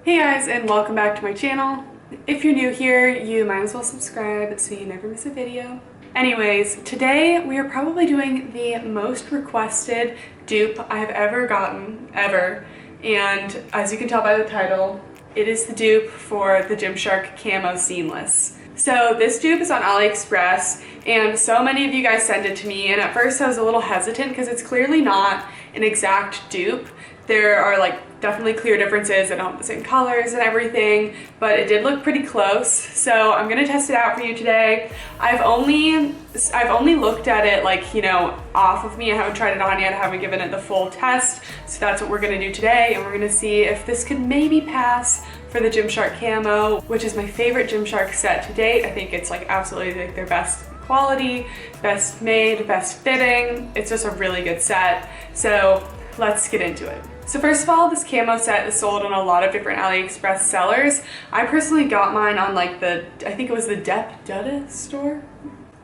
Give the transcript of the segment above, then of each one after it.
Hey guys, and welcome back to my channel. If you're new here, you might as well subscribe so you never miss a video. Anyways, today we are probably doing the most requested dupe I have ever gotten, ever. And as you can tell by the title, it is the dupe for the Gymshark Camo Seamless. So this dupe is on Aliexpress, and so many of you guys sent it to me, and at first I was a little hesitant because it's clearly not an exact dupe. There are definitely clear differences. They don't have the same colors and everything, but it did look pretty close. So I'm gonna test it out for you today. I've only looked at it off of me. I haven't tried it on yet. I haven't given it the full test. So that's what we're gonna do today, and we're gonna see if this could maybe pass for the Gymshark Camo, which is my favorite Gymshark set to date. I think it's absolutely their best quality, best made, best fitting. It's just a really good set. So let's get into it. So first of all, this camo set is sold on a lot of different AliExpress sellers. I personally got mine on I think it was the Dutta store?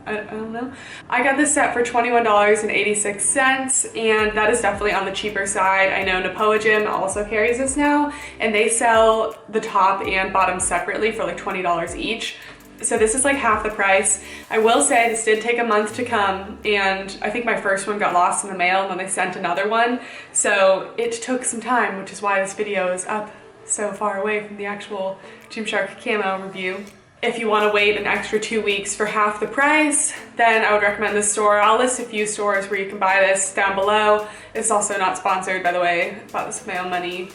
I don't know. I got this set for $21.86, and that is definitely on the cheaper side. I know Napoa Gym also carries this now, and they sell the top and bottom separately for $20 each. So this is half the price. I will say this did take a month to come, and I think my first one got lost in the mail and then they sent another one. So it took some time, which is why this video is up so far away from the actual Gymshark Camo review. If you want to wait an extra 2 weeks for half the price, then I would recommend this store. I'll list a few stores where you can buy this down below. It's also not sponsored, by the way. I bought this with my own money.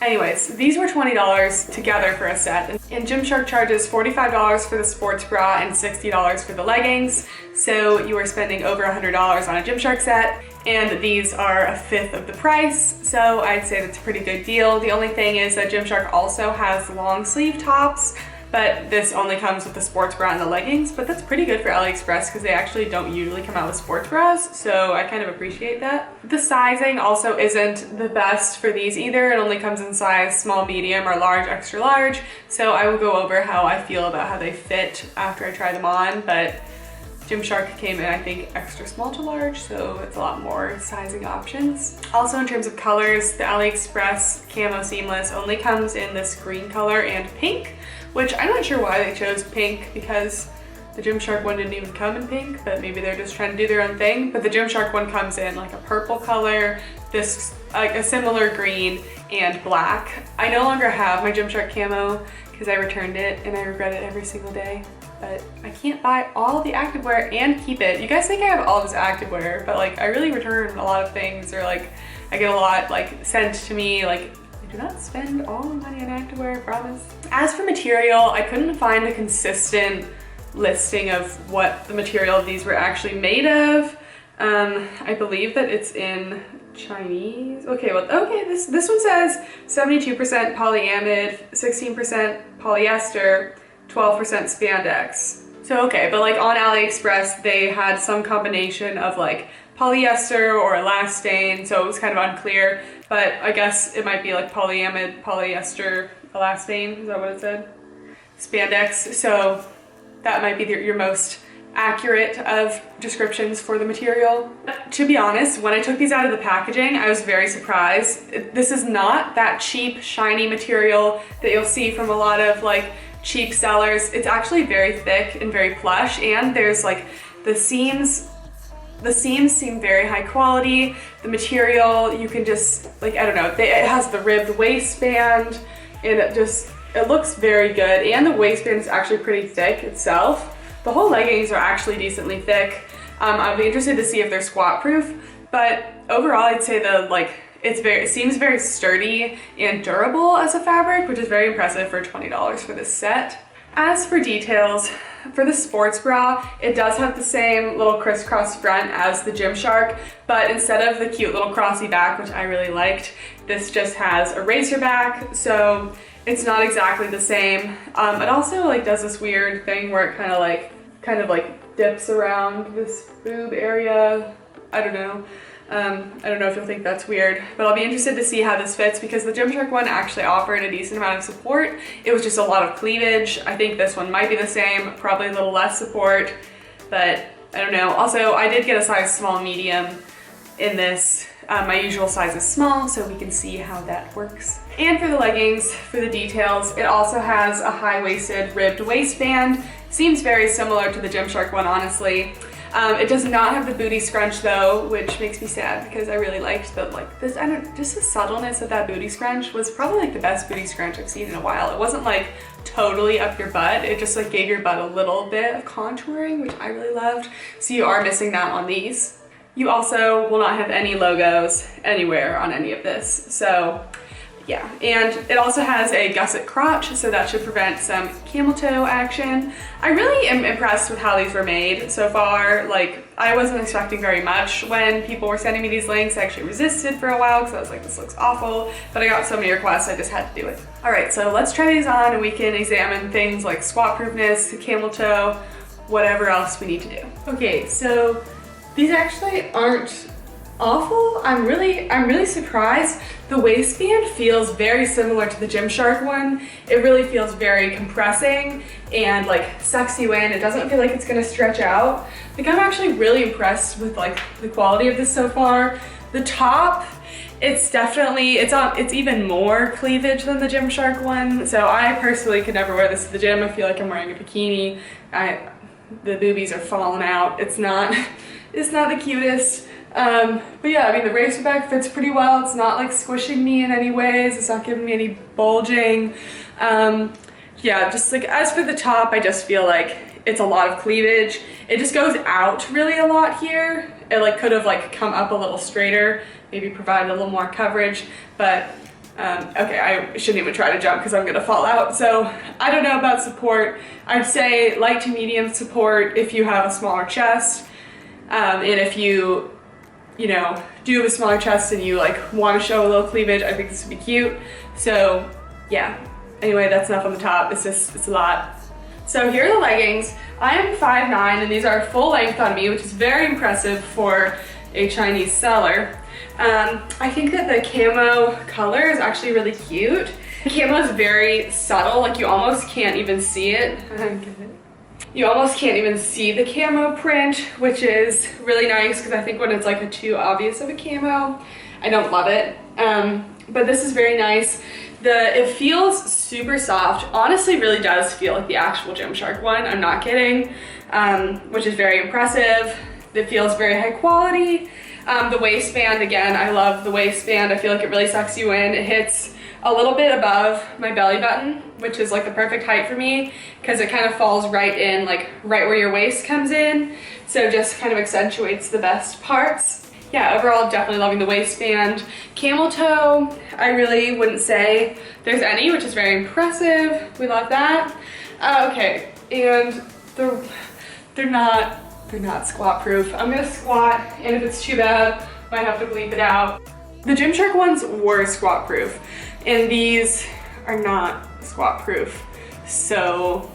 Anyways, these were $20 together for a set, and Gymshark charges $45 for the sports bra and $60 for the leggings, so you are spending over $100 on a Gymshark set, and these are a fifth of the price, so I'd say that's a pretty good deal. The only thing is that Gymshark also has long sleeve tops, but this only comes with the sports bra and the leggings, but that's pretty good for AliExpress because they actually don't usually come out with sports bras, so I kind of appreciate that. The sizing also isn't the best for these either. It only comes in size small, medium, or large, extra large, so I will go over how I feel about how they fit after I try them on, but Gymshark came in, I think, extra small to large, so it's a lot more sizing options. Also, in terms of colors, the AliExpress Camo Seamless only comes in this green color and pink, which I'm not sure why they chose pink because the Gymshark one didn't even come in pink, but maybe they're just trying to do their own thing. But the Gymshark one comes in a purple color, this a similar green, and black. I no longer have my Gymshark Camo because I returned it and I regret it every single day. But I can't buy all the activewear and keep it. You guys think I have all this activewear, but I really return a lot of things, or I get a lot sent to me. I do not spend all the money on activewear, I promise. As for material, I couldn't find a consistent listing of what the material of these were actually made of. I believe that it's in Chinese. Okay, this one says 72% polyamide, 16% polyester, 12% spandex. So okay, but on AliExpress, they had some combination of polyester or elastane, so it was kind of unclear, but I guess it might be polyamide, polyester, elastane, is that what it said? Spandex, so that might be your most accurate of descriptions for the material. To be honest, when I took these out of the packaging, I was very surprised. This is not that cheap, shiny material that you'll see from a lot of cheap sellers. It's actually very thick and very plush, and there's the seams seem very high quality. The material, you can just, I don't know, it has the ribbed waistband, and it looks very good, and the waistband is actually pretty thick itself. The whole leggings are actually decently thick. I'll be interested to see if they're squat proof, but overall I'd say it seems very sturdy and durable as a fabric, which is very impressive for $20 for this set. As for details, for the sports bra, it does have the same little crisscross front as the Gymshark, but instead of the cute little crossy back, which I really liked, this just has a racer back, so it's not exactly the same. It also does this weird thing where it kind of dips around this boob area. I don't know. I don't know if you'll think that's weird, but I'll be interested to see how this fits because the Gymshark one actually offered a decent amount of support. It was just a lot of cleavage. I think this one might be the same, probably a little less support, but I don't know. Also, I did get a size small medium in this My usual size is small, so we can see how that works. And for the leggings, for the details, it also has a high-waisted ribbed waistband. Seems very similar to the Gymshark one, honestly. It does not have the booty scrunch though, which makes me sad because I really liked the, just the subtleness of that booty scrunch was probably like the best booty scrunch I've seen in a while. It wasn't like totally up your butt. It just like gave your butt a little bit of contouring, which I really loved. So you are missing that on these. You also will not have any logos anywhere on any of this. So yeah, and it also has a gusset crotch, so that should prevent some camel toe action. I really am impressed with how these were made so far. Like, I wasn't expecting very much when people were sending me these links. I actually resisted for a while because I was like, this looks awful, but I got so many requests, I just had to do it. All right, so let's try these on and we can examine things like squat proofness, camel toe, whatever else we need to do. Okay, so these actually aren't awful. I'm really surprised. The waistband feels very similar to the Gymshark one. It really feels very compressing and like sucks you in. It doesn't feel like it's gonna stretch out. I think I'm actually really impressed with like the quality of this so far. The top, it's definitely, it's even more cleavage than the Gymshark one. So I personally could never wear this to the gym. I feel like I'm wearing a bikini. The boobies are falling out. It's not the cutest. But yeah, I mean, the racerback fits pretty well. It's not like squishing me in any ways. It's not giving me any bulging. Yeah, just like as for the top, I just feel like it's a lot of cleavage. It just goes out really a lot here. It like could have like come up a little straighter, maybe provided a little more coverage, but okay, I shouldn't even try to jump because I'm gonna fall out. So I don't know about support. I'd say light to medium support if you have a smaller chest. And if you know, do have a smaller chest and you like want to show a little cleavage, I think this would be cute. So yeah, anyway, that's enough on the top. It's a lot. So here are the leggings. I am 5'9" and these are full length on me, which is very impressive for a Chinese seller. I think that the camo color is actually really cute. The camo is very subtle, like you almost can't even see it. You almost can't even see the camo print, which is really nice because I think when it's like a too obvious of a camo, I don't love it. But this is very nice. It feels super soft. Honestly, really does feel like the actual Gymshark one. I'm not kidding, which is very impressive. It feels very high quality. The waistband, again, I love the waistband. I feel like it really sucks you in. It hits a little bit above my belly button, which is like the perfect height for me because it kind of falls right in, like right where your waist comes in. So just kind of accentuates the best parts. Yeah, overall, definitely loving the waistband. Camel toe, I really wouldn't say there's any, which is very impressive. We love that. Okay, and they're not squat proof. I'm gonna squat, and if it's too bad, might have to bleep it out. The Gymshark ones were squat proof, and these are not squat proof. So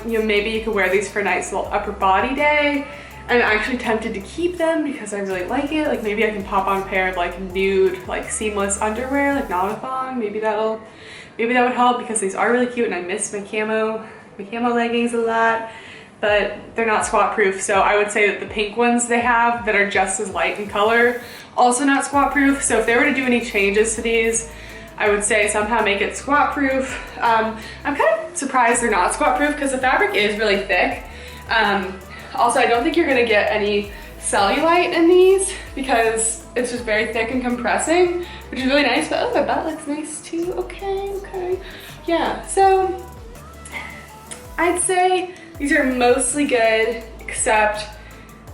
maybe you could wear these for a nice little upper body day. I'm actually tempted to keep them because I really like it. Like maybe I can pop on a pair of like nude, like seamless underwear, like not a thong. Maybe that would help because these are really cute and I miss my camo leggings a lot. But they're not squat proof, so I would say that the pink ones they have that are just as light in color, also not squat proof. So if they were to do any changes to these, I would say somehow make it squat proof. I'm kind of surprised they're not squat proof because the fabric is really thick. Also, I don't think you're gonna get any cellulite in these because it's just very thick and compressing, which is really nice, but oh, the butt looks nice too. Okay. Yeah, so I'd say these are mostly good, except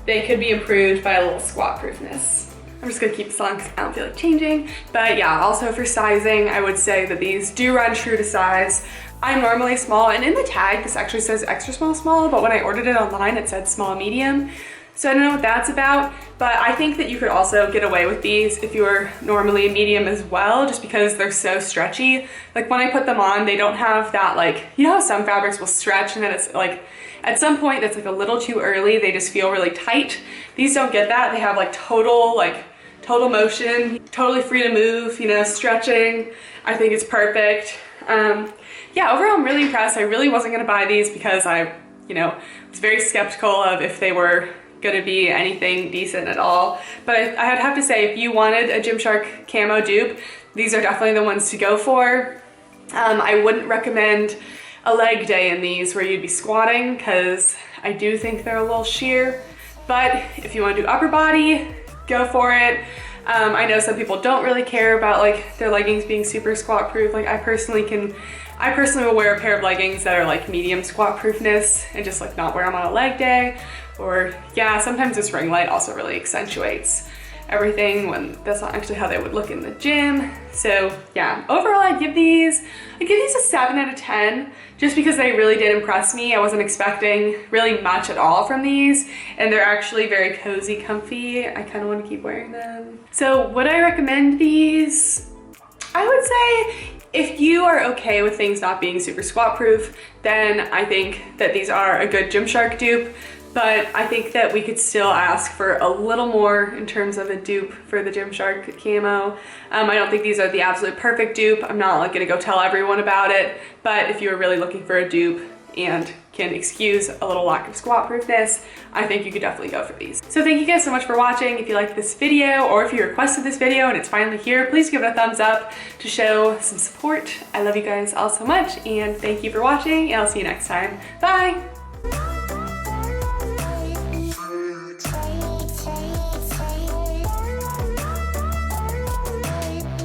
they could be improved by a little squat proofness. I'm just gonna keep this on because I don't feel like changing. But yeah, also for sizing, I would say that these do run true to size. I'm normally small, and in the tag, this actually says extra small, but when I ordered it online, it said small medium. So I don't know what that's about, but I think that you could also get away with these if you were normally a medium as well, just because they're so stretchy. Like when I put them on, they don't have that, like, you know how some fabrics will stretch and then it's like, at some point it's like a little too early, they just feel really tight. These don't get that. They have like total motion, totally free to move, you know, stretching. I think it's perfect. Yeah, overall I'm really impressed. I really wasn't gonna buy these because I, was very skeptical of if they were gonna be anything decent at all. But I'd have to say, if you wanted a Gymshark camo dupe, these are definitely the ones to go for. I wouldn't recommend a leg day in these where you'd be squatting, because I do think they're a little sheer. But if you want to do upper body, go for it. I know some people don't really care about like their leggings being super squat proof. Like I personally will wear a pair of leggings that are like medium squat proofness and just like not wear them on a leg day. Or yeah, sometimes this ring light also really accentuates everything when that's not actually how they would look in the gym. So yeah, overall I'd give these a 7 out of 10, just because they really did impress me. I wasn't expecting really much at all from these, and they're actually very cozy, comfy. I kind of want to keep wearing them. So would I recommend these? I would say if you are okay with things not being super squat proof, then I think that these are a good Gymshark dupe. But I think that we could still ask for a little more in terms of a dupe for the Gymshark camo. I don't think these are the absolute perfect dupe. I'm not like gonna go tell everyone about it, but if you are really looking for a dupe and can excuse a little lack of squat proofness, I think you could definitely go for these. So thank you guys so much for watching. If you liked this video, or if you requested this video and it's finally here, please give it a thumbs up to show some support. I love you guys all so much, and thank you for watching, and I'll see you next time. Bye!